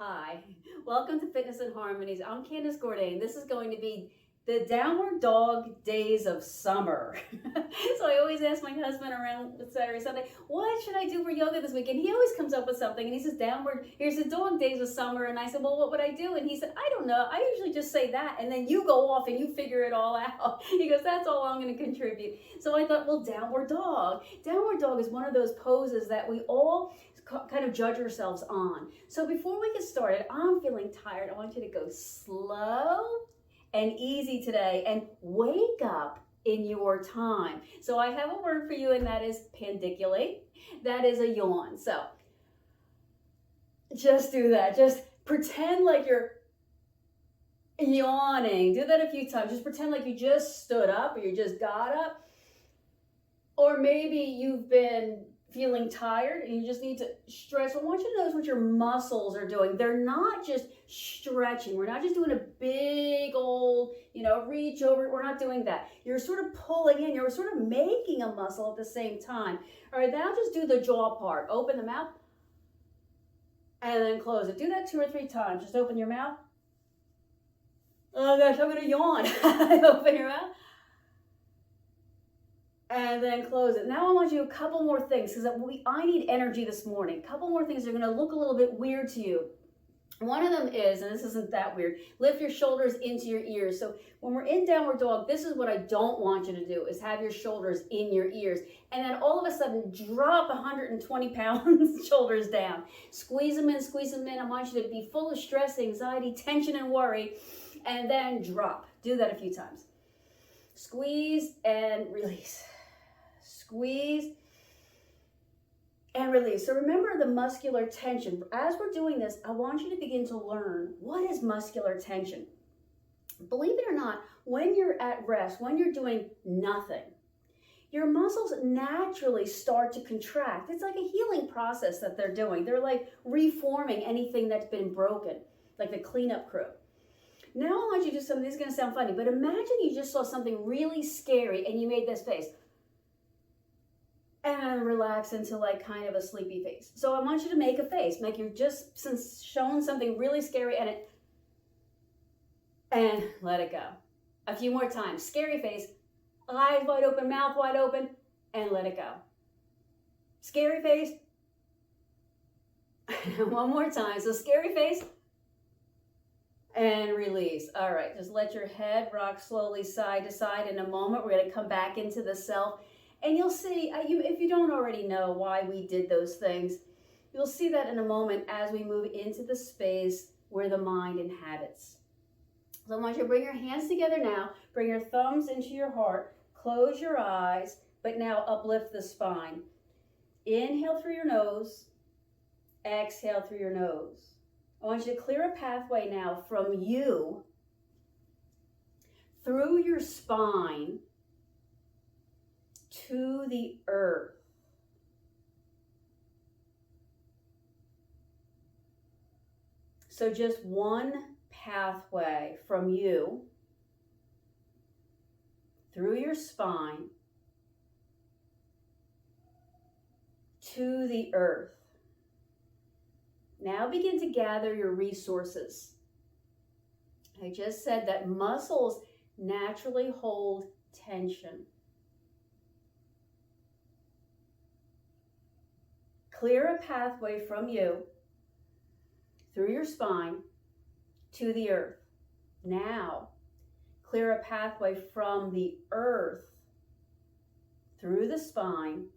Hi, welcome to Fitness and Harmonies. I'm Candace Gourdain. This is going to be the downward dog days of summer. So I always ask my husband around Saturday, Sunday, what should I do for yoga this week? And he always comes up with something and he says, here's the dog days of summer. And I said, well, what would I do? And he said, I don't know. I usually just say that. And then you go off and you figure it all out. He goes, that's all I'm going to contribute. So I thought, well, downward dog. Downward dog is one of those poses that we all kind of judge ourselves on. So before we get started, I'm feeling tired. I want you to go slow and easy today and wake up in your time. So I have a word for you, and that is pandiculate. That is a yawn. So just do that. Just pretend like you're yawning. Do that a few times. Just pretend like you just stood up or you just got up. Or maybe you've been feeling tired and you just need to stretch. I want you to notice what your muscles are doing. They're not just stretching. We're not just doing a big old, reach over. We're not doing that. You're sort of pulling in. You're sort of making a muscle at the same time. All right, now just do the jaw part. Open the mouth and then close it. Do that 2 or 3 times. Just open your mouth. Oh gosh, I'm going to yawn. Open your mouth. And then close it. Now I want you to do a couple more things because I need energy this morning. A couple more things that are going to look a little bit weird to you. One of them is, and this isn't that weird, lift your shoulders into your ears. So when we're in downward dog, this is what I don't want you to do, is have your shoulders in your ears. And then all of a sudden, drop 120 pounds shoulders down. Squeeze them in, squeeze them in. I want you to be full of stress, anxiety, tension, and worry. And then drop. Do that a few times. Squeeze and release. Squeeze and release. So remember the muscular tension. As we're doing this, I want you to begin to learn what is muscular tension. Believe it or not, when you're at rest, when you're doing nothing, your muscles naturally start to contract. It's like a healing process that they're doing. They're like reforming anything that's been broken, like the cleanup crew. Now I want you to do something. This is going to sound funny, but imagine you just saw something really scary and you made this face. And relax into like kind of a sleepy face. So I want you to make a face, like you're just shown something really scary and let it go. A few more times. Scary face, eyes wide open, mouth wide open, and let it go. Scary face. One more time. So scary face and release. All right, just let your head rock slowly side to side. In a moment, we're going to come back into the self. And you'll see, if you don't already know why we did those things, you'll see that in a moment as we move into the space where the mind inhabits. So I want you to bring your hands together now, bring your thumbs into your heart, close your eyes, but now uplift the spine. Inhale through your nose, exhale through your nose. I want you to clear a pathway now from you, through your spine, to the earth. So just one pathway from you, through your spine, to the earth. Now begin to gather your resources. I just said that muscles naturally hold tension. Clear a pathway from you, through your spine, to the earth. Now, clear a pathway from the earth, through the spine,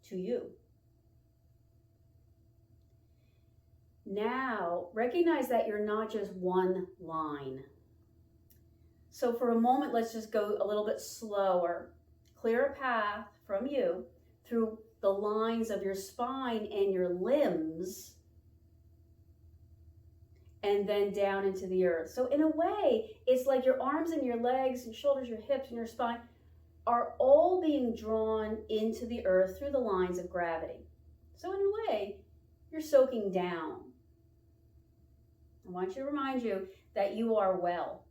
to you. Now, recognize that you're not just one line. So for a moment, let's just go a little bit slower. Clear a path from you, through the lines of your spine and your limbs, and then down into the earth. So in a way, it's like your arms and your legs and shoulders, your hips and your spine are all being drawn into the earth through the lines of gravity. So in a way, you're soaking down. I want you to remind you that you are well,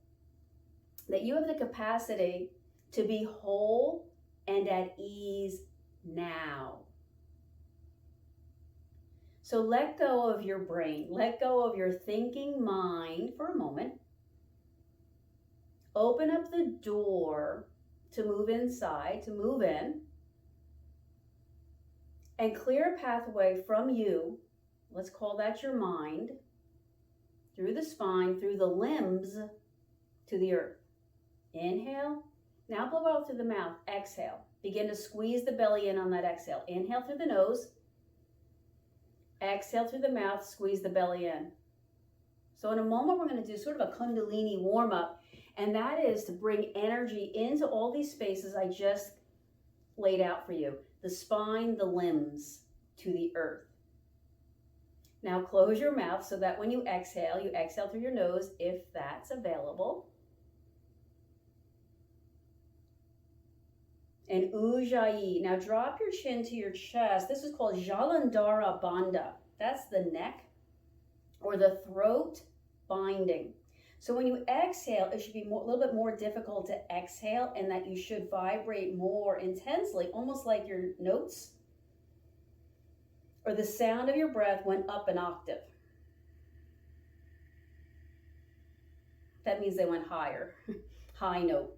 that you have the capacity to be whole and at ease now. So let go of your brain. Let go of your thinking mind for a moment. Open up the door to move inside, to move in. And clear a pathway from you, let's call that your mind, through the spine, through the limbs, to the earth. Inhale. Now blow out through the mouth. Exhale. Begin to squeeze the belly in on that exhale. Inhale through the nose. Exhale through the mouth. Squeeze the belly in. So in a moment, we're going to do sort of a kundalini warm-up, and that is to bring energy into all these spaces I just laid out for you. The spine, the limbs, to the earth. Now close your mouth so that when you exhale through your nose if that's available. And Ujjayi. Now drop your chin to your chest. This is called Jalandhara Bandha. That's the neck or the throat binding. So when you exhale, it should be a little bit more difficult to exhale, and that you should vibrate more intensely, almost like your notes or the sound of your breath went up an octave. That means they went higher, high note.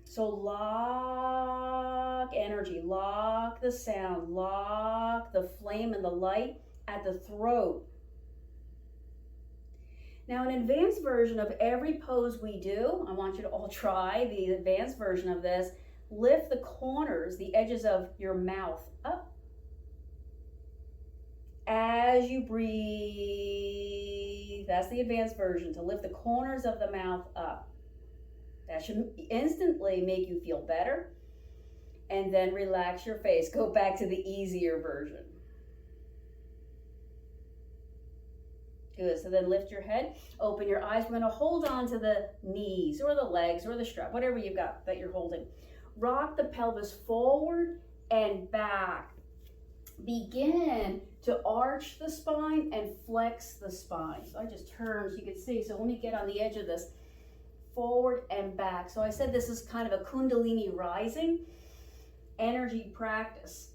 So lock energy, lock the sound, lock the flame and the light at the throat. Now, an advanced version of every pose we do, I want you to all try the advanced version of this. Lift the corners, the edges of your mouth up. As you breathe, that's the advanced version, to lift the corners of the mouth up. That should instantly make you feel better. And then relax your face. Go back to the easier version. Good. So then lift your head, open your eyes. We're going to hold on to the knees or the legs or the strap, whatever you've got that you're holding. Rock the pelvis forward and back. Begin to arch the spine and flex the spine. So I just turned so you can see. So let me get on the edge of this. Forward and back. So I said this is kind of a kundalini rising energy practice.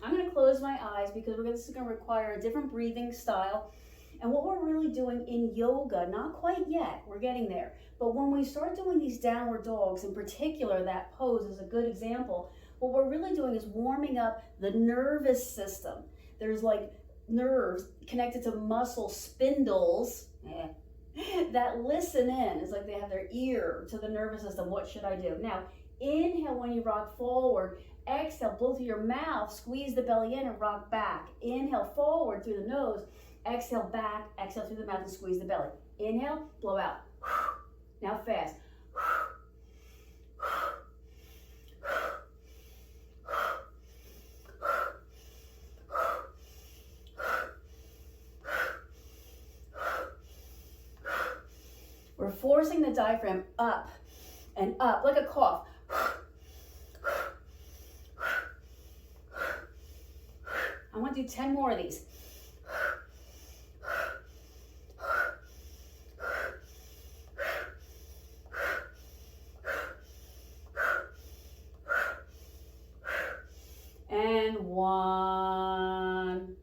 I'm going to close my eyes because this is going to require a different breathing style. And what we're really doing in yoga, not quite yet, we're getting there, but when we start doing these downward dogs, in particular, that pose is a good example. What we're really doing is warming up the nervous system. There's like nerves connected to muscle spindles that listen in. It's like they have their ear to the nervous system. What should I do? Now, inhale when you rock forward. Exhale, blow through your mouth, squeeze the belly in and rock back. Inhale forward through the nose. Exhale back, exhale through the mouth and squeeze the belly. Inhale, blow out. Now fast. We're forcing the diaphragm up and up like a cough. I want to do 10 more of these. And 1.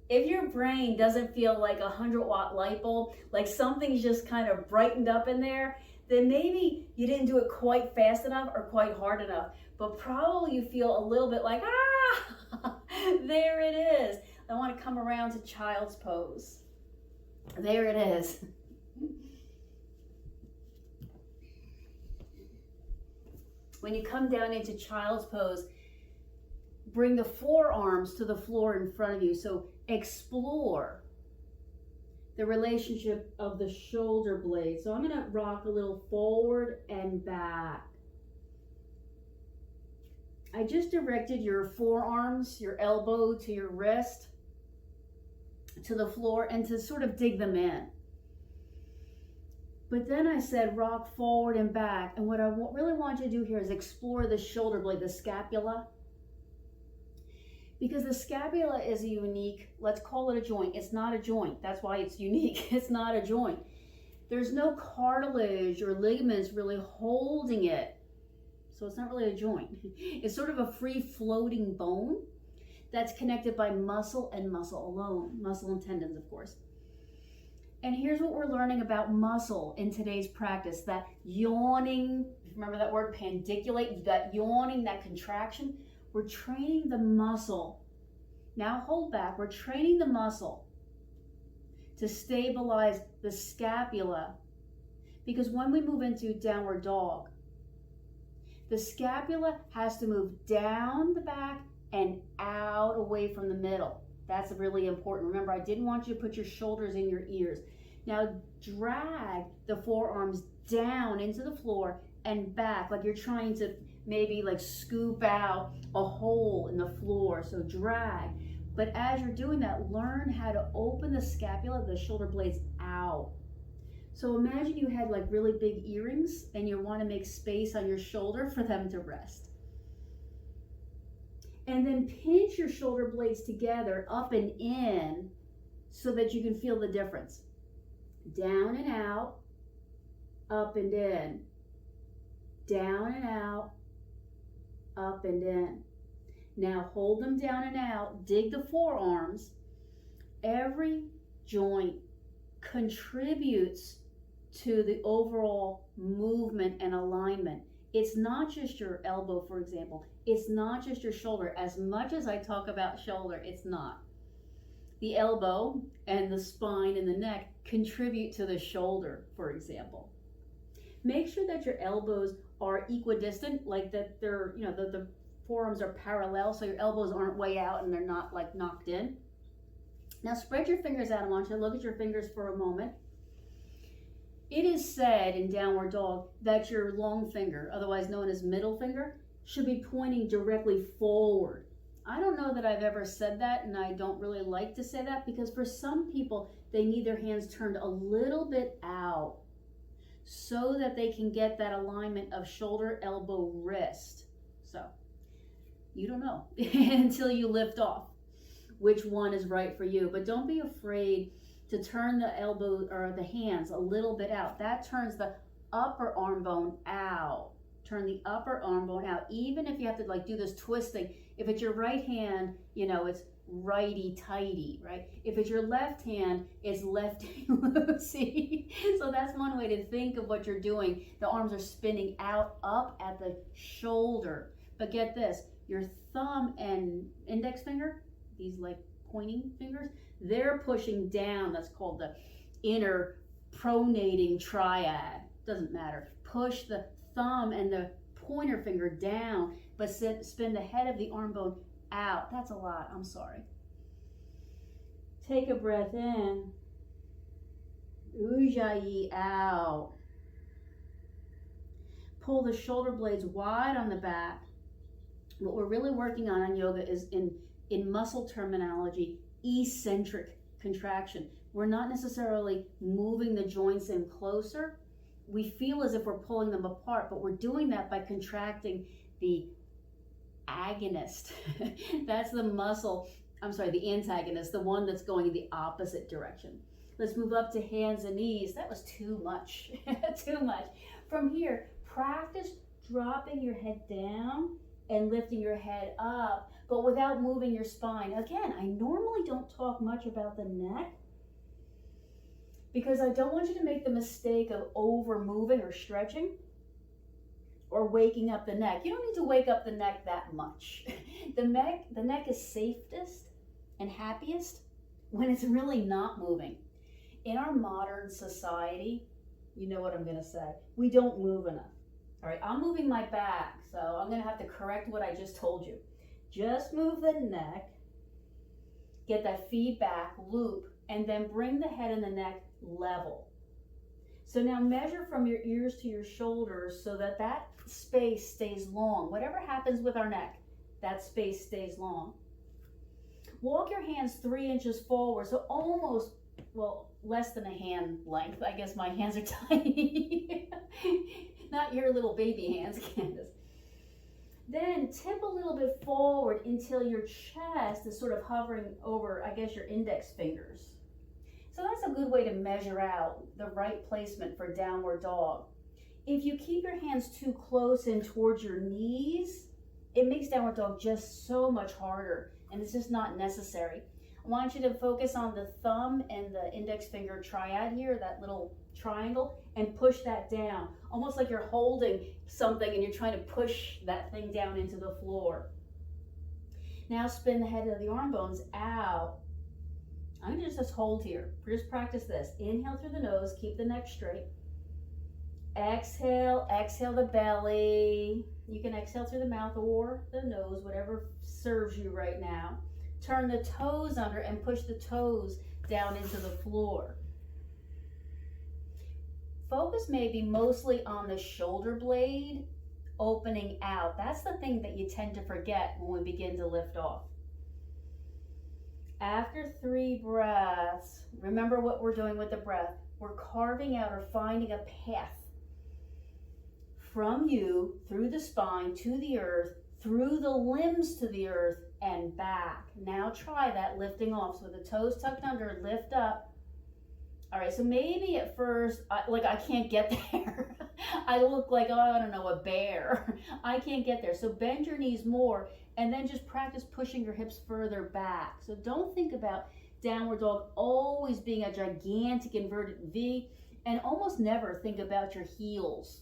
If your brain doesn't feel like a 100-watt light bulb, like something's just kind of brightened up in there, then maybe you didn't do it quite fast enough or quite hard enough. But probably you feel a little bit like, there it is. I want to come around to child's pose. There it is. When you come down into child's pose, bring the forearms to the floor in front of you. So explore the relationship of the shoulder blades. So I'm going to rock a little forward and back. I just directed your forearms, your elbow to your wrist, to the floor, and to sort of dig them in. But then I said rock forward and back. And what I really want you to do here is explore the shoulder blade, the scapula. Because the scapula is a unique, let's call it a joint. It's not a joint. That's why it's unique. It's not a joint. There's no cartilage or ligaments really holding it. So it's not really a joint. It's sort of a free floating bone that's connected by muscle and muscle alone, muscle and tendons, of course. And here's what we're learning about muscle in today's practice, that yawning, remember that word pandiculate, that yawning, that contraction. We're training the muscle. Now hold back, we're training the muscle to stabilize the scapula, because when we move into downward dog, the scapula has to move down the back and out away from the middle. That's really important. Remember, I didn't want you to put your shoulders in your ears. Now drag the forearms down into the floor and back, like you're trying to maybe like scoop out a hole in the floor. So drag. But as you're doing that, learn how to open the scapula, the shoulder blades out. So imagine you had like really big earrings and you want to make space on your shoulder for them to rest. And then pinch your shoulder blades together up and in so that you can feel the difference. Down and out, up and in. Down and out, up and in. Now hold them down and out, dig the forearms. Every joint contributes to the overall movement and alignment. It's not just your elbow, for example. It's not just your shoulder. As much as I talk about shoulder, it's not. The elbow and the spine and the neck contribute to the shoulder, for example. Make sure that your elbows are equidistant, like that they're, the forearms are parallel, so your elbows aren't way out and they're not like knocked in. Now spread your fingers out. I want you to look at your fingers for a moment. It is said in downward dog that your long finger, otherwise known as middle finger, should be pointing directly forward. I don't know that I've ever said that, and I don't really like to say that, because for some people, they need their hands turned a little bit out so that they can get that alignment of shoulder, elbow, wrist. So you don't know until you lift off which one is right for you. But don't be afraid to turn the elbow or the hands a little bit out. That turns the upper arm bone out. Turn the upper arm bone out, even if you have to like do this twisting. If it's your right hand, it's righty-tighty, right? If it's your left hand, it's lefty-loosey. So that's one way to think of what you're doing. The arms are spinning out, up at the shoulder. But get this, your thumb and index finger, these like pointing fingers, they're pushing down. That's called the inner pronating triad. Doesn't matter. Push the thumb and the pointer finger down, but spin the head of the arm bone out. That's a lot. I'm sorry. Take a breath in. Ujjayi out. Pull the shoulder blades wide on the back. What we're really working on yoga is in muscle terminology, eccentric contraction. We're not necessarily moving the joints in closer. We feel as if we're pulling them apart, but we're doing that by contracting the agonist. That's the muscle, the antagonist, the one that's going in the opposite direction. Let's move up to hands and knees. That was too much, too much. From here, practice dropping your head down and lifting your head up, but without moving your spine. Again, I normally don't talk much about the neck because I don't want you to make the mistake of over moving or stretching or waking up the neck. You don't need to wake up the neck that much. The neck is safest and happiest when it's really not moving. In our modern society, you know what I'm gonna say, we don't move enough. All right, I'm moving my back, so I'm gonna have to correct what I just told you. Just move the neck, get that feedback loop, and then bring the head and the neck level. So now measure from your ears to your shoulders so that that space stays long. Whatever happens with our neck, that space stays long. Walk your hands 3 inches forward, so almost, less than a hand length. I guess my hands are tiny. Not your little baby hands, Candace. Then tip a little bit forward until your chest is sort of hovering over, I guess, your index fingers. So that's a good way to measure out the right placement for downward dog. If you keep your hands too close in towards your knees, it makes downward dog just so much harder. and it's just not necessary. I want you to focus on the thumb and the index finger triad here, that little triangle, and push that down, almost like you're holding something and you're trying to push that thing down into the floor. Now spin the head of the arm bones out. I'm going to just hold here. Just practice this. Inhale through the nose, keep the neck straight. Exhale, exhale the belly. You can exhale through the mouth or the nose, whatever serves you right now. Turn the toes under and push the toes down into the floor. Focus maybe mostly on the shoulder blade opening out. That's the thing that you tend to forget when we begin to lift off. After 3 breaths, remember what we're doing with the breath. We're carving out or finding a path from you through the spine to the earth, through the limbs to the earth, and back. Now try that lifting off. So with the toes tucked under, lift up. All right, so maybe at first, I can't get there. I look like, I don't know, a bear. I can't get there. So bend your knees more and then just practice pushing your hips further back. So don't think about downward dog always being a gigantic inverted V, and almost never think about your heels.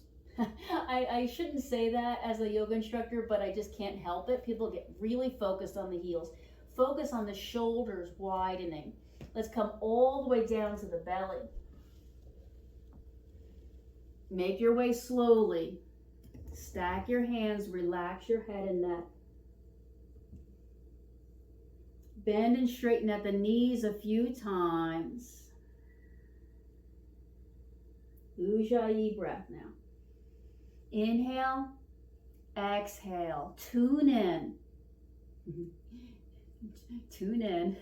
I shouldn't say that as a yoga instructor, but I just can't help it. People get really focused on the heels. Focus on the shoulders widening. Let's come all the way down to the belly. Make your way slowly. Stack your hands, relax your head and neck. Bend and straighten at the knees a few times. Ujjayi breath now. Inhale, exhale, tune in. Tune in.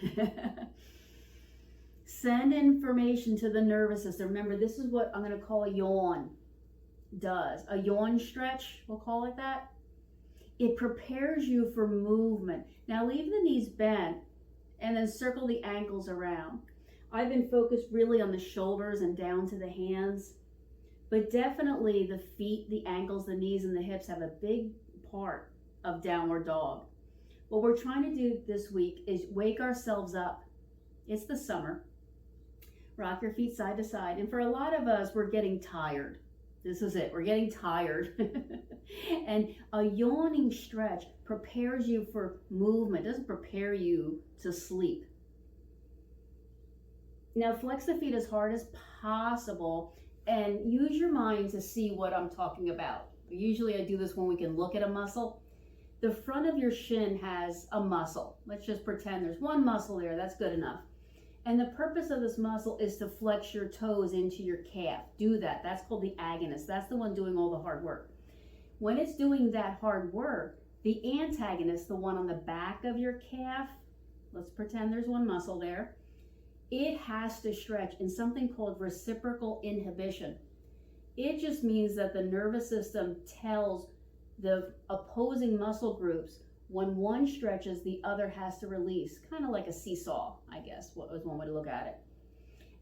Send information to the nervous system. Remember, this is what I'm going to call a yawn does. A yawn stretch, we'll call it that. It prepares you for movement. Now leave the knees bent and then circle the ankles around. I've been focused really on the shoulders and down to the hands, but definitely the feet, the ankles, the knees, and the hips have a big part of downward dog. What we're trying to do this week is wake ourselves up. It's the summer. Rock your feet side to side. And for a lot of us, we're getting tired. This is it. We're getting tired. And a yawning stretch prepares you for movement. It doesn't prepare you to sleep. Now flex the feet as hard as possible and use your mind to see what I'm talking about. Usually I do this when we can look at a muscle. The front of your shin has a muscle. Let's just pretend there's one muscle there. That's good enough. And the purpose of this muscle is to flex your toes into your calf. Do that. That's called the agonist. That's the one doing all the hard work. When it's doing that hard work, the antagonist, the one on the back of your calf, let's pretend there's one muscle there, it has to stretch in something called reciprocal inhibition. It just means that the nervous system tells the opposing muscle groups when one stretches, the other has to release, kind of like a seesaw, I guess, what was one way to look at it.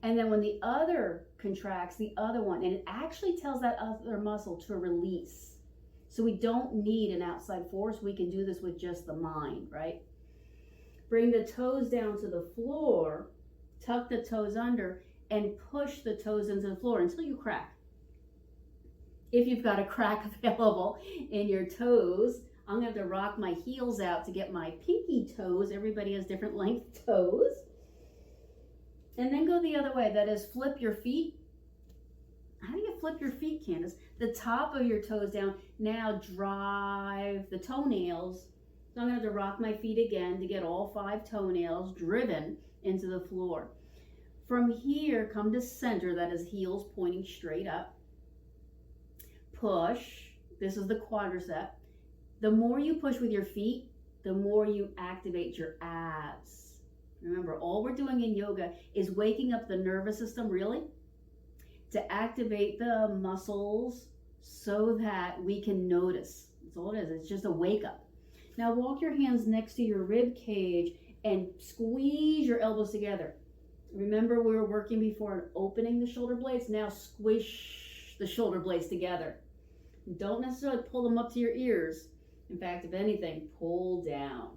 And then when the other contracts, the other one, and it actually tells that other muscle to release. So we don't need an outside force. We can do this with just the mind, right? Bring the toes down to the floor, tuck the toes under, and push the toes into the floor until you crack. If you've got a crack available in your toes, I'm going to have to rock my heels out to get my pinky toes. Everybody has different length toes. And then go the other way. That is, flip your feet. How do you flip your feet, Candace? The top of your toes down. Now drive the toenails. So I'm going to have to rock my feet again to get all 5 toenails driven into the floor. From here, come to center. That is heels pointing straight up. Push. This is the quadricep. The more you push with your feet, the more you activate your abs. Remember, all we're doing in yoga is waking up the nervous system, really, to activate the muscles so that we can notice. That's all it is. It's just a wake up. Now walk your hands next to your rib cage and squeeze your elbows together. Remember, we were working before on opening the shoulder blades. Now squish the shoulder blades together. Don't necessarily pull them up to your ears. In fact, if anything, pull down.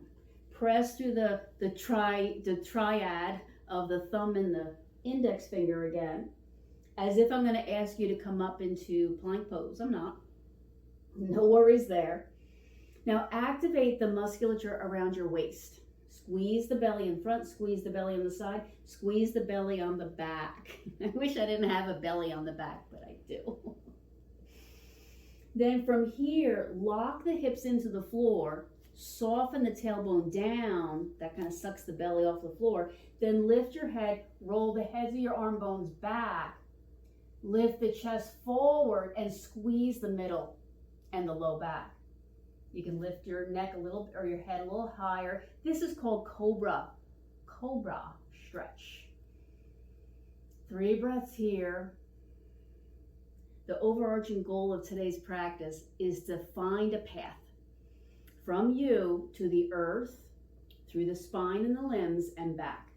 Press through the triad of the thumb and the index finger again, as if I'm going to ask you to come up into plank pose. I'm not. No worries there. Now activate the musculature around your waist. Squeeze the belly in front, squeeze the belly on the side, squeeze the belly on the back. I wish I didn't have a belly on the back, but I do. Then from here, lock the hips into the floor, soften the tailbone down. That kind of sucks the belly off the floor. Then lift your head, roll the heads of your arm bones back, lift the chest forward and squeeze the middle and the low back. You can lift your neck a little or your head a little higher. This is called cobra stretch. 3 breaths here. The overarching goal of today's practice is to find a path from you to the earth, through the spine and the limbs and back.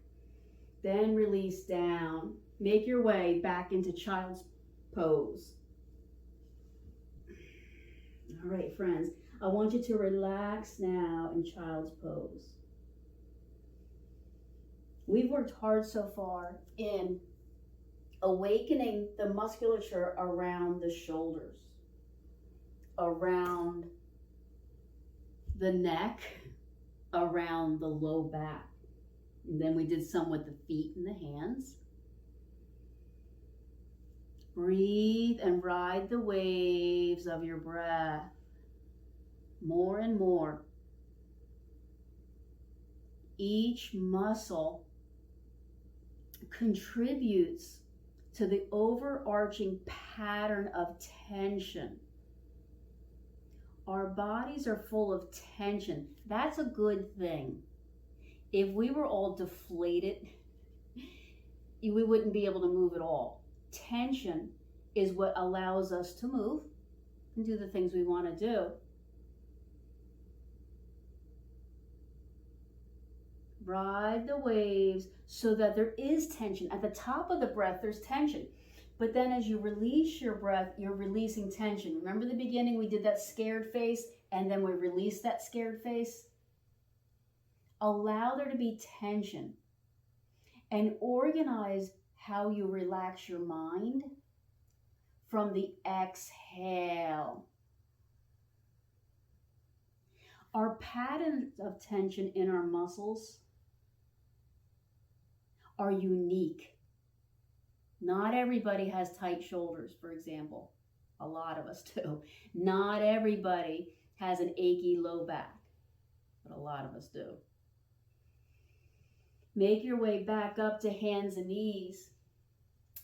Then release down. Make your way back into child's pose. All right, friends. I want you to relax now in child's pose. We've worked hard so far in awakening the musculature around the shoulders, around the neck, around the low back. And then we did some with the feet and the hands. Breathe and ride the waves of your breath. More and more. Each muscle contributes to the overarching pattern of tension. Our bodies are full of tension. That's a good thing. If we were all deflated, we wouldn't be able to move at all. Tension is what allows us to move and do the things we want to do. Ride the waves so that there is tension. At the top of the breath, there's tension. But then as you release your breath, you're releasing tension. Remember the beginning, we did that scared face, and then we released that scared face? Allow there to be tension. And organize how you relax your mind from the exhale. Our patterns of tension in our muscles are unique. Not everybody has tight shoulders, for example. A lot of us do. Not everybody has an achy low back, but a lot of us do. Make your way back up to hands and knees.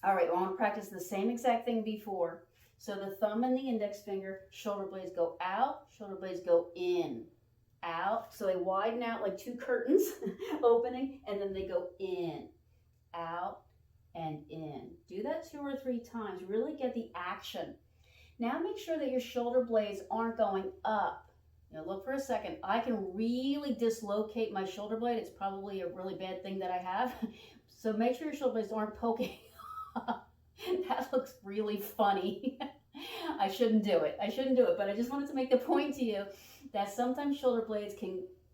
All right, I want to practice the same exact thing before. So the thumb and the index finger, shoulder blades go out, shoulder blades go in, out. So they widen out like 2 curtains opening, and then they go in, out, and in. Do that 2 or 3 times. Really get the action. Now make sure that your shoulder blades aren't going up. Now look for a second. I can really dislocate my shoulder blade. It's probably a really bad thing that I have. So make sure your shoulder blades aren't poking up. That looks really funny. I shouldn't do it. But I just wanted to make the point to you that sometimes shoulder blades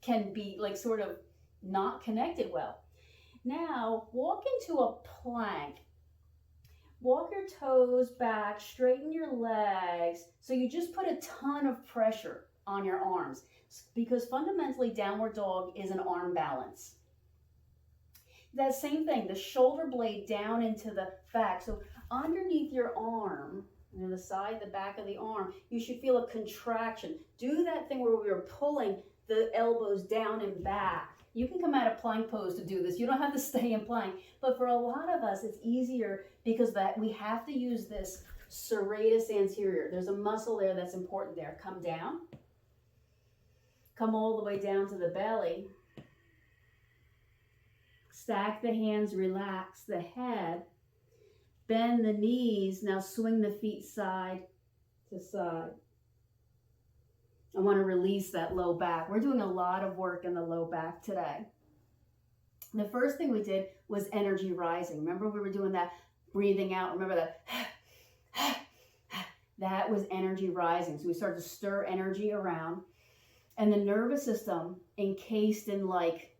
can be like sort of not connected well. Now walk into a plank. Walk your toes back, straighten your legs. So you just put a ton of pressure on your arms, because fundamentally downward dog is an arm balance. That same thing, the shoulder blade down into the back. So underneath your arm, the side, the back of the arm, you should feel a contraction. Do that thing where we were pulling the elbows down and back. You can come out of plank pose to do this. You don't have to stay in plank. But for a lot of us, it's easier because that we have to use this serratus anterior. There's a muscle there that's important there. Come down. Come all the way down to the belly. Stack the hands, relax the head. Bend the knees. Now swing the feet side to side. I want to release that low back. We're doing a lot of work in the low back today. The first thing we did was energy rising. Remember we were doing that breathing out. Remember that? That was energy rising. So we started to stir energy around. And the nervous system, encased in like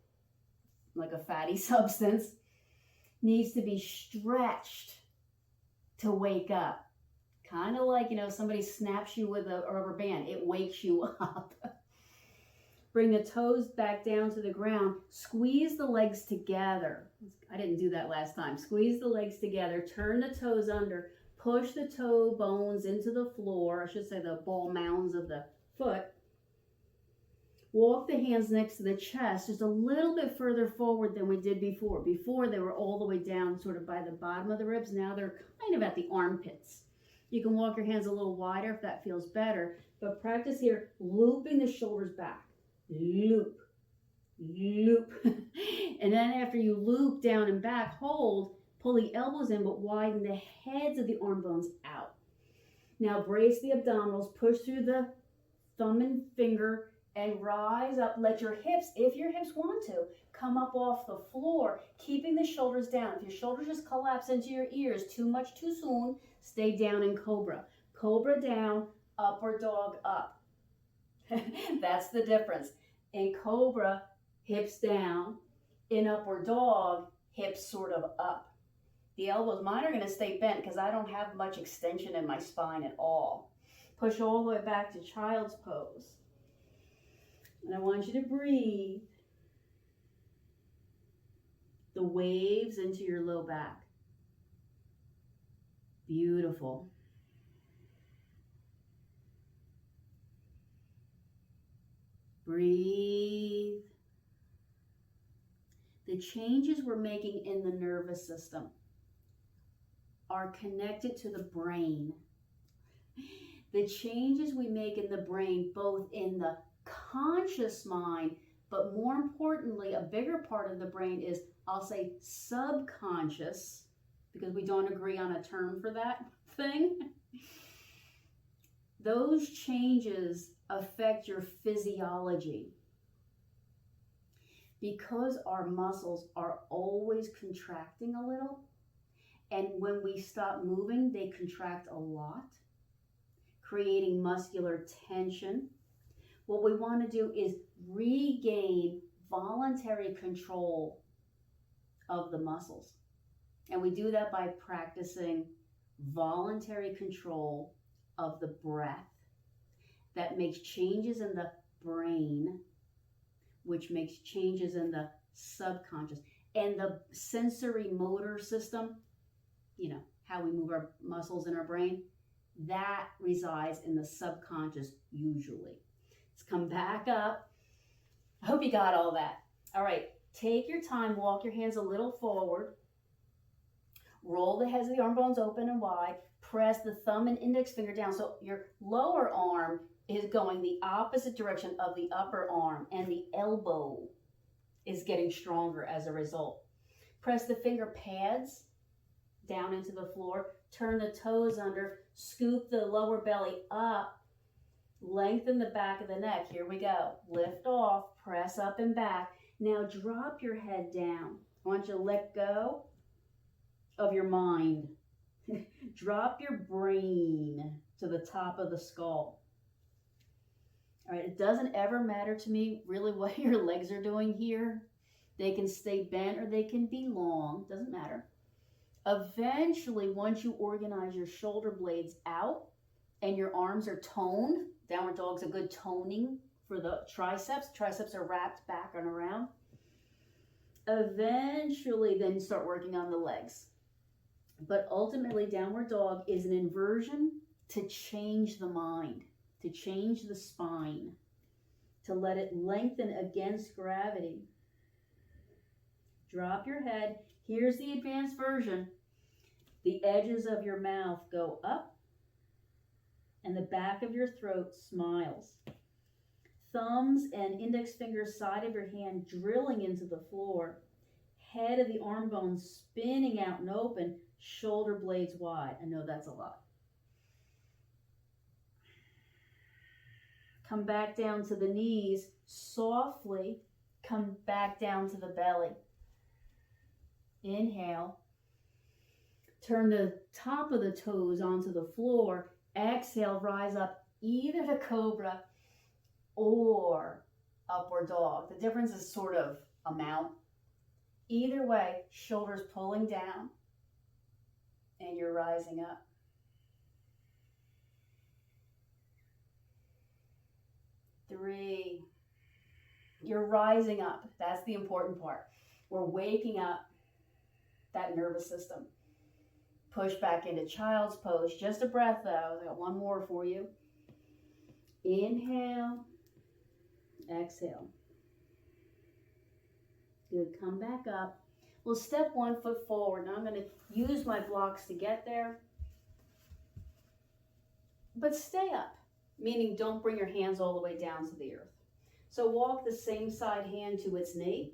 a fatty substance, needs to be stretched to wake up. Kind of like, somebody snaps you with a rubber band. It wakes you up. Bring the toes back down to the ground. Squeeze the legs together. I didn't do that last time. Squeeze the legs together. Turn the toes under. Push the toe bones into the floor. I should say the ball mounds of the foot. Walk the hands next to the chest, just a little bit further forward than we did before. Before, they were all the way down sort of by the bottom of the ribs. Now they're kind of at the armpits. You can walk your hands a little wider if that feels better. But practice here, looping the shoulders back. Loop, loop. And then after you loop down and back, hold, pull the elbows in, but widen the heads of the arm bones out. Now brace the abdominals, push through the thumb and finger, and rise up. Let your hips, if your hips want to, come up off the floor, keeping the shoulders down. If your shoulders just collapse into your ears too much too soon, stay down in cobra. Cobra down, upward dog up. That's the difference. In cobra, hips down. In upward dog, hips sort of up. The elbows, mine are going to stay bent because I don't have much extension in my spine at all. Push all the way back to child's pose. And I want you to breathe the waves into your low back. Beautiful. Breathe. The changes we're making in the nervous system are connected to the brain. The changes we make in the brain, both in the conscious mind, but more importantly, a bigger part of the brain is, I'll say, subconscious, because we don't agree on a term for that thing. Those changes affect your physiology. Because our muscles are always contracting a little, and when we stop moving, they contract a lot, creating muscular tension. What we want to do is regain voluntary control of the muscles. And we do that by practicing voluntary control of the breath. That makes changes in the brain, which makes changes in the subconscious. And the sensory motor system, how we move our muscles in our brain, that resides in the subconscious usually. Let's come back up. I hope you got all that. All right, take your time, walk your hands a little forward. Roll the heads of the arm bones open and wide. Press the thumb and index finger down so your lower arm is going the opposite direction of the upper arm, and the elbow is getting stronger as a result. Press the finger pads down into the floor. Turn the toes under. Scoop the lower belly up. Lengthen the back of the neck. Here we go. Lift off. Press up and back. Now drop your head down. I want you to let go of your mind. Drop your brain to the top of the skull. All right, it doesn't ever matter to me really what your legs are doing here. They can stay bent or they can be long. Doesn't matter. Eventually, once you organize your shoulder blades out and your arms are toned, downward dog's a good toning for the triceps. Triceps are wrapped back and around. Eventually, then start working on the legs. But ultimately, downward dog is an inversion to change the mind, to change the spine, to let it lengthen against gravity. Drop your head. Here's the advanced version. The edges of your mouth go up and the back of your throat smiles. Thumbs and index fingers side of your hand drilling into the floor. Head of the arm bones spinning out and open. Shoulder blades wide. I know that's a lot. Come back down to the knees. Softly come back down to the belly. Inhale. Turn the top of the toes onto the floor. Exhale, rise up either to cobra or upward dog. The difference is sort of amount. Either way, shoulders pulling down and you're rising up. Three. You're rising up. That's the important part. We're waking up that nervous system. Push back into child's pose. Just a breath though. I got one more for you. Inhale. Exhale. Good. Come back up. We'll step 1 foot forward. Now I'm going to use my blocks to get there. But stay up, meaning don't bring your hands all the way down to the earth. So walk the same side hand to its knee.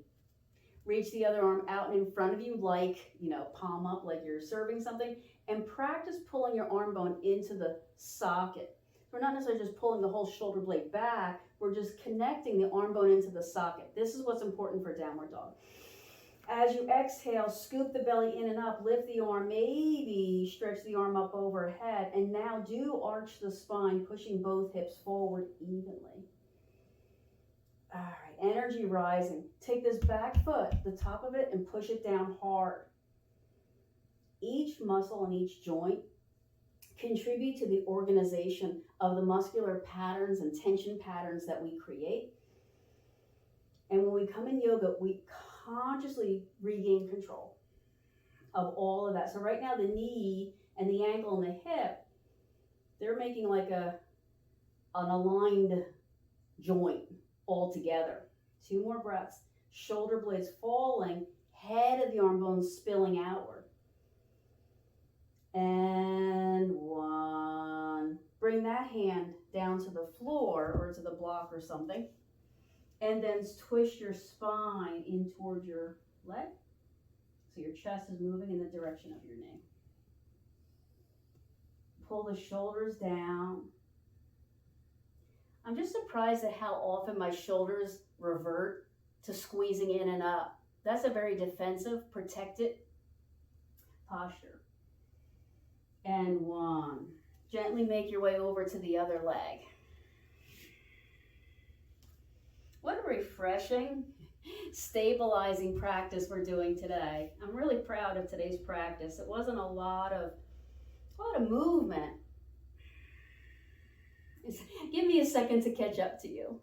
Reach the other arm out in front of you like, palm up like you're serving something. And practice pulling your arm bone into the socket. We're not necessarily just pulling the whole shoulder blade back. We're just connecting the arm bone into the socket. This is what's important for downward dog. As you exhale, scoop the belly in and up, lift the arm, maybe stretch the arm up overhead, and now do arch the spine, pushing both hips forward evenly. All right, energy rising. Take this back foot, the top of it, and push it down hard. Each muscle and each joint contribute to the organization of the muscular patterns and tension patterns that we create. And when we come in yoga, we consciously regain control of all of that. So right now the knee and the ankle and the hip, they're making like an aligned joint all together. 2 more breaths. Shoulder blades falling, head of the arm bones spilling outward. And 1. Bring that hand down to the floor or to the block or something. And then twist your spine in towards your leg. So your chest is moving in the direction of your knee. Pull the shoulders down. I'm just surprised at how often my shoulders revert to squeezing in and up. That's a very defensive, protected posture. And 1. Gently make your way over to the other leg. What a refreshing, stabilizing practice we're doing today. I'm really proud of today's practice. It wasn't a lot of movement. Give me a second to catch up to you.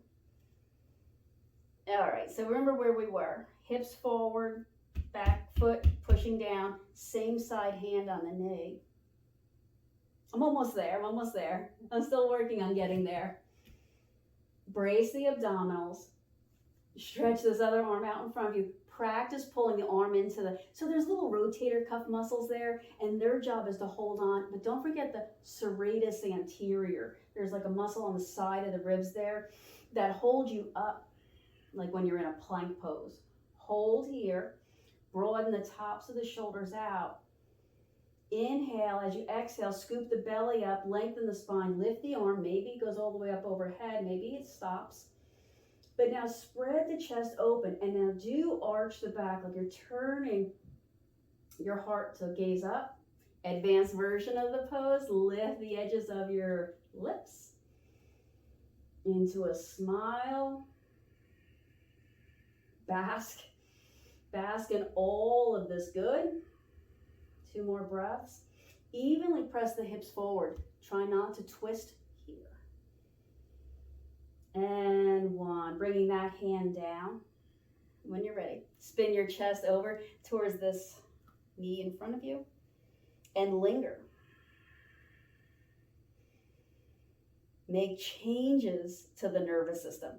All right, so remember where we were. Hips forward, back foot pushing down, same side hand on the knee. I'm almost there. I'm still working on getting there. Brace the abdominals. Stretch this other arm out in front of you. Practice pulling the arm into so there's little rotator cuff muscles there, and their job is to hold on, but don't forget the serratus anterior. There's like a muscle on the side of the ribs there that holds you up, like when you're in a plank pose. Hold here, broaden the tops of the shoulders out. Inhale, as you exhale, scoop the belly up, lengthen the spine, lift the arm, maybe it goes all the way up overhead, maybe it stops. But now spread the chest open, and now do arch the back like you're turning your heart to gaze up. Advanced version of the pose, lift the edges of your lips into a smile. Bask in all of this good. 2 more breaths. Evenly press the hips forward. Try not to twist here. And 1, bringing that hand down. When you're ready, spin your chest over towards this knee in front of you and linger. Make changes to the nervous system.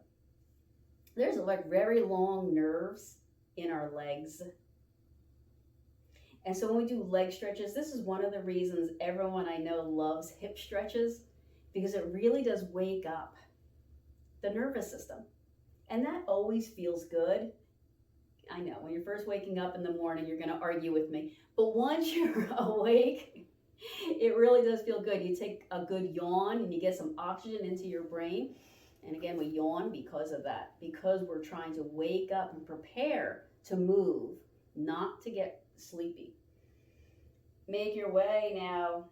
There's like very long nerves in our legs. And so when we do leg stretches, this is one of the reasons everyone I know loves hip stretches, because it really does wake up the nervous system. And that always feels good. I know, when you're first waking up in the morning, you're going to argue with me. But once you're awake, it really does feel good. You take a good yawn and you get some oxygen into your brain. And again, we yawn because of that, because we're trying to wake up and prepare to move, not to get sleepy. Make your way now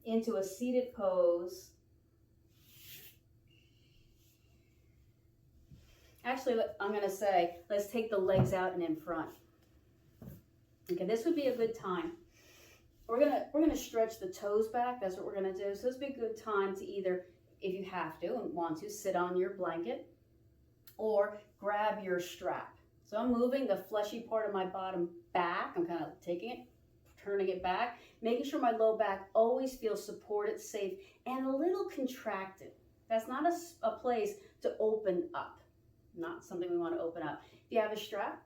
into a seated pose. Actually, I'm going to say, let's take the legs out and in front. Okay, this would be a good time. We're gonna stretch the toes back. That's what we're gonna do. So this would be a good time to either, if you have to and want to, sit on your blanket or grab your strap. So I'm moving the fleshy part of my bottom back. I'm kind of taking it, turning it back, making sure my low back always feels supported, safe, and a little contracted. That's not a place to open up. Not something we want to open up. If you have a strap,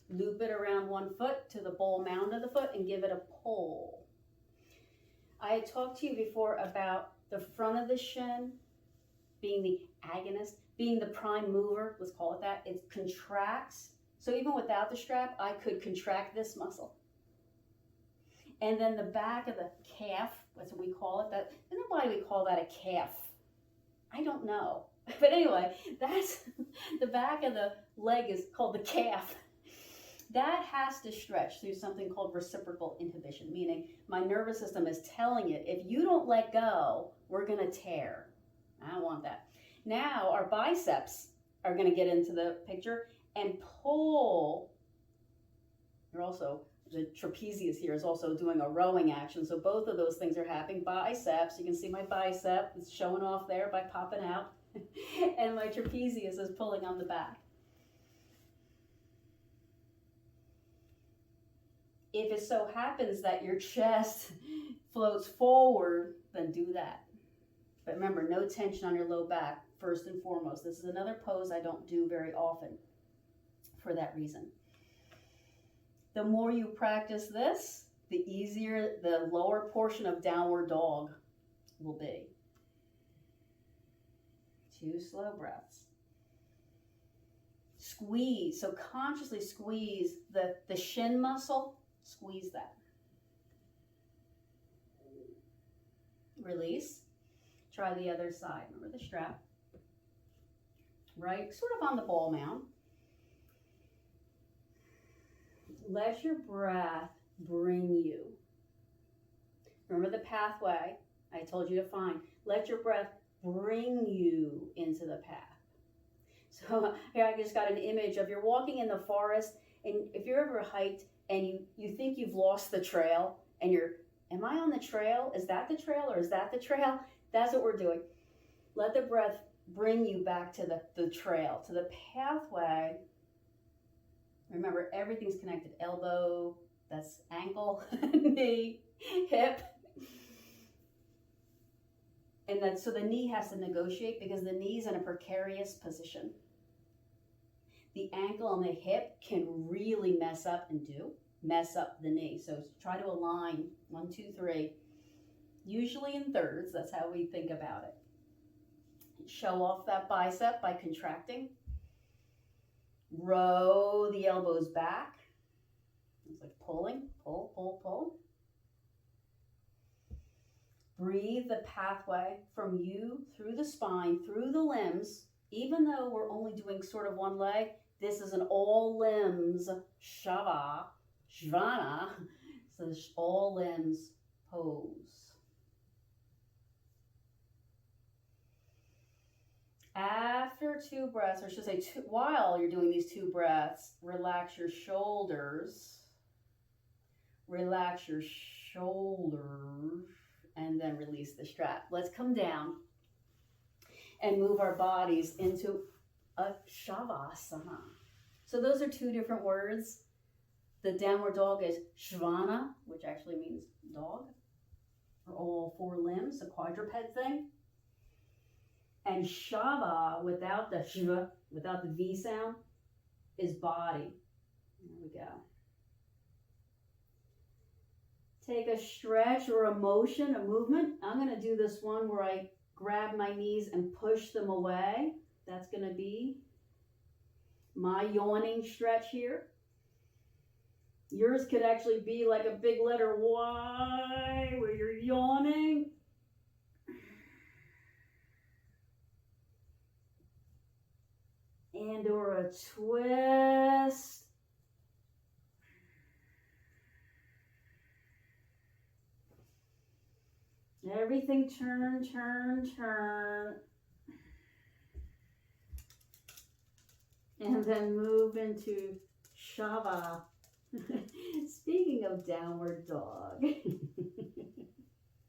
loop it around one foot to the ball mound of the foot and give it a pull. I had talked to you before about the front of the shin being the agonist, being the prime mover, let's call it that. It contracts. So even without the strap, I could contract this muscle. And then the back of the calf, that's what we call it. I don't know why we call that a calf. I don't know. But anyway, that's the back of the leg is called the calf. That has to stretch through something called reciprocal inhibition, meaning my nervous system is telling it, if you don't let go, we're going to tear. I don't want that. Now our biceps are going to get into the picture and pull. You're also, the trapezius here is also doing a rowing action. So both of those things are happening. Biceps, you can see my bicep is showing off there by popping out. And my trapezius is pulling on the back. If it so happens that your chest floats forward, then do that. But remember, no tension on your low back, first and foremost. This is another pose I don't do very often for that reason. The more you practice this, the easier the lower portion of downward dog will be. 2 slow breaths. Squeeze, so consciously squeeze the shin muscle. Squeeze that. Release. Try the other side. Remember the strap. Right, sort of on the ball mound. Let your breath bring you. Remember the pathway I told you to find. Let your breath bring you into the path. So here I just got an image of you're walking in the forest, and if you're ever hiked and you think you've lost the trail and am I on the trail? Is that the trail or is that the trail? That's what we're doing. Let the breath bring you back to the trail, to the pathway. Remember, everything's connected. Elbow, that's ankle, knee, hip. And so the knee has to negotiate because the knee's in a precarious position. The ankle and the hip can really mess up the knee. So try to align 1, 2, 3, usually in thirds. That's how we think about it. Show off that bicep by contracting. Row the elbows back. It's like pulling, pull, pull, pull. Breathe the pathway from you through the spine, through the limbs. Even though we're only doing sort of one leg, this is an all limbs shava, shvana. So all limbs pose. After 2 breaths, or I should say while you're doing these 2 breaths, relax your shoulders. Relax your shoulders. And then release the strap. Let's come down and move our bodies into a shavasana. So those are 2 different words. The downward dog is shvana, which actually means dog, or all 4 limbs, a quadruped thing. And shava, without the shva, without the V sound, is body. There we go. Take a stretch or a motion, a movement. I'm going to do this one where I grab my knees and push them away. That's going to be my yawning stretch here. Yours could actually be like a big letter Y where you're yawning. And or a twist. Everything turn, turn, turn. And then move into Shava. Speaking of downward dog,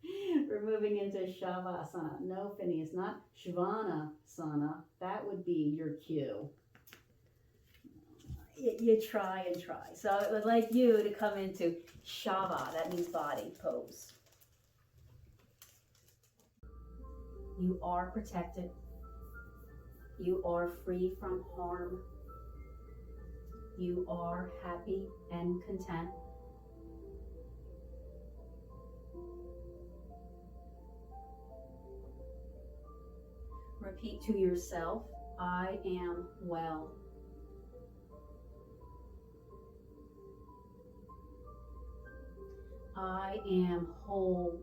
we're moving into Shavasana. No, Phineas, not Svanasana. That would be your cue. You try and try. So I would like you to come into Shava. That means body pose. You are protected. You are free from harm. You are happy and content. Repeat to yourself, I am well. I am whole.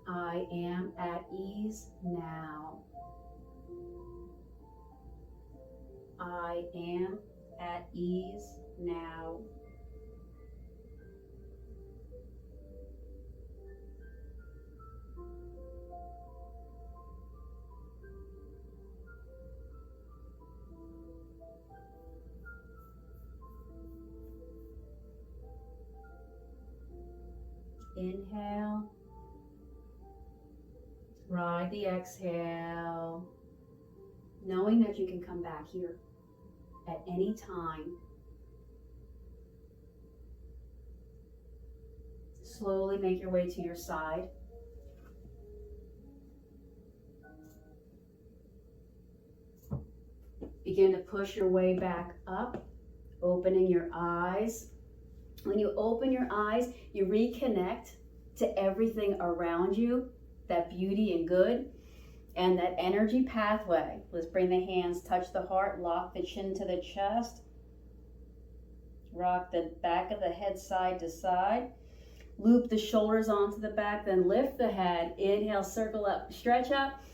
I am at ease now. I am at ease now. Inhale. Ride the exhale, knowing that you can come back here at any time. Slowly make your way to your side. Begin to push your way back up, opening your eyes. When you open your eyes, you reconnect to everything around you, that beauty and good, and that energy pathway. Let's bring the hands, touch the heart, lock the chin to the chest. Rock the back of the head side to side. Loop the shoulders onto the back, then lift the head. Inhale, circle up, stretch up.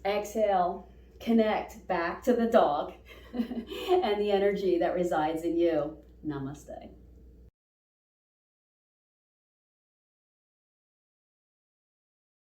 Exhale, connect back to the dog and the energy that resides in you. Namaste.